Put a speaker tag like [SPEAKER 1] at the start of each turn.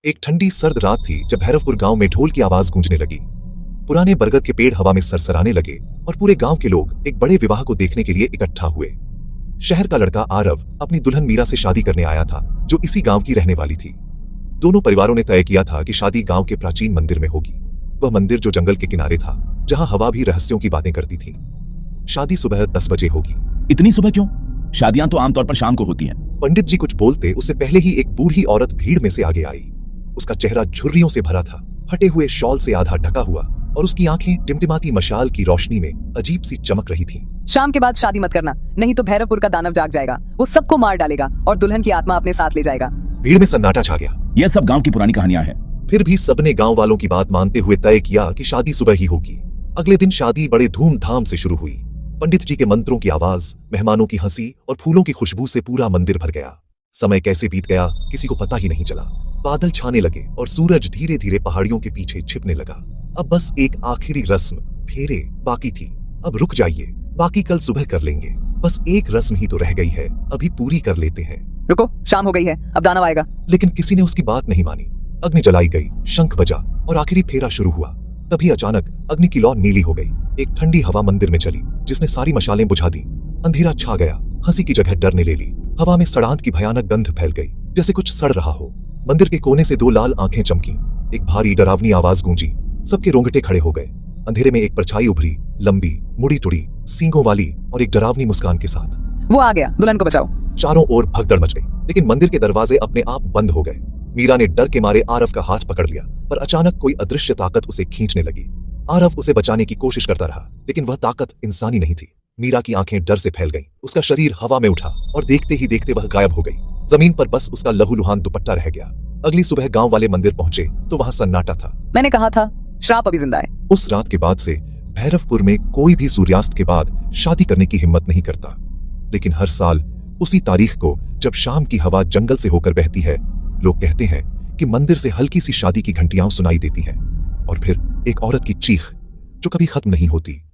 [SPEAKER 1] एक ठंडी सर्द रात थी जब भैरवपुर गांव में ढोल की आवाज गूंजने लगी। पुराने बरगद के पेड़ हवा में सरसराने लगे और पूरे गांव के लोग एक बड़े विवाह को देखने के लिए इकट्ठा हुए। शहर का लड़का आरव अपनी दुल्हन मीरा से शादी करने आया था, जो इसी गांव की रहने वाली थी। दोनों परिवारों ने तय किया था कि शादी गांव के प्राचीन मंदिर में होगी। वह मंदिर जो जंगल के किनारे था, जहां हवा भी रहस्यों की बातें करती थी। शादी सुबह 10 बजे होगी।
[SPEAKER 2] इतनी सुबह क्यों? शादियां तो आमतौर पर शाम को होती हैं।
[SPEAKER 1] पंडित जी कुछ बोलते उससे पहले ही एक बूढ़ी औरत भीड़ में से आगे आई। उसका चेहरा झुर्रियों से भरा था, फटे हुए शॉल से आधा ढका हुआ, और उसकी आंखें टिमटिमाती मशाल की रोशनी में अजीब सी चमक रही थीं।
[SPEAKER 3] शाम के बाद शादी मत करना, नहीं तो भैरवपुर का दानव जाग जाएगा। वो सबको मार डालेगा और दुल्हन की आत्मा अपने साथ ले जाएगा।
[SPEAKER 1] भीड़ में सन्नाटा छा गया।
[SPEAKER 2] यह सब गांव की पुरानी कहानियां हैं।
[SPEAKER 1] फिर भी सबने गांव वालों की बात मानते हुए तय किया कि शादी सुबह ही होगी। अगले दिन शादी बड़े धूमधाम से शुरू हुई। पंडित जी के मंत्रों की आवाज, मेहमानों की हंसी और फूलों की खुशबू से पूरा मंदिर भर गया। समय कैसे बीत गया किसी को पता ही नहीं चला। बादल छाने लगे और सूरज धीरे धीरे पहाड़ियों के पीछे छिपने लगा। अब बस एक आखिरी रस्म, फेरे, बाकी थी। अब रुक जाइए, बाकी कल सुबह कर लेंगे। बस एक रस्म ही तो रह गई है, अभी पूरी कर लेते हैं।
[SPEAKER 3] रुको, शाम हो गई है, अब दानव आएगा।
[SPEAKER 1] लेकिन किसी ने उसकी बात नहीं मानी। अग्नि जलाई गई, शंख बजा और आखिरी फेरा शुरू हुआ। तभी अचानक अग्नि की लौ नीली हो गई। एक ठंडी हवा मंदिर में चली, जिसने सारी मशालें बुझा दी। अंधेरा छा गया, हंसी की जगह डर ने ले ली। हवा में सड़ांत की भयानक गंध फैल गई, जैसे कुछ सड़ रहा हो। मंदिर के कोने से दो लाल आंखें चमकी। एक भारी डरावनी आवाज गूंजी। सबके रोंगटे खड़े हो गए। अंधेरे में एक परछाई उभरी, लंबी, मुड़ी टुड़ी, सींगों वाली और एक डरावनी मुस्कान के साथ।
[SPEAKER 3] वो आ गया, दुल्हन को बचाओ।
[SPEAKER 1] चारों ओर भगदड़ मच गई, लेकिन मंदिर के दरवाजे अपने आप बंद हो गए। मीरा ने डर के मारे आरव का हाथ पकड़ लिया, पर अचानक कोई अदृश्य ताकत उसे खींचने लगी। आरव उसे बचाने की कोशिश करता रहा, लेकिन वह ताकत इंसानी नहीं थी। मीरा की आंखें डर से फैल गईं। उसका शरीर हवा में उठा और देखते ही देखते वह गायब हो गई। जमीन पर बस उसका लहूलुहान दुपट्टा रह गया। अगली सुबह गांव वाले मंदिर पहुंचे तो वहां सन्नाटा था।
[SPEAKER 3] मैंने कहा था, श्राप अभी जिंदा है।
[SPEAKER 1] उस रात के बाद से भैरवपुर में कोई भी सूर्यास्त के बाद शादी करने की हिम्मत नहीं करता। लेकिन हर साल उसी तारीख को, जब शाम की हवा जंगल से होकर बहती है, लोग कहते हैं कि मंदिर से हल्की सी शादी की घंटियां सुनाई देती हैं, और फिर एक औरत की चीख जो कभी खत्म नहीं होती।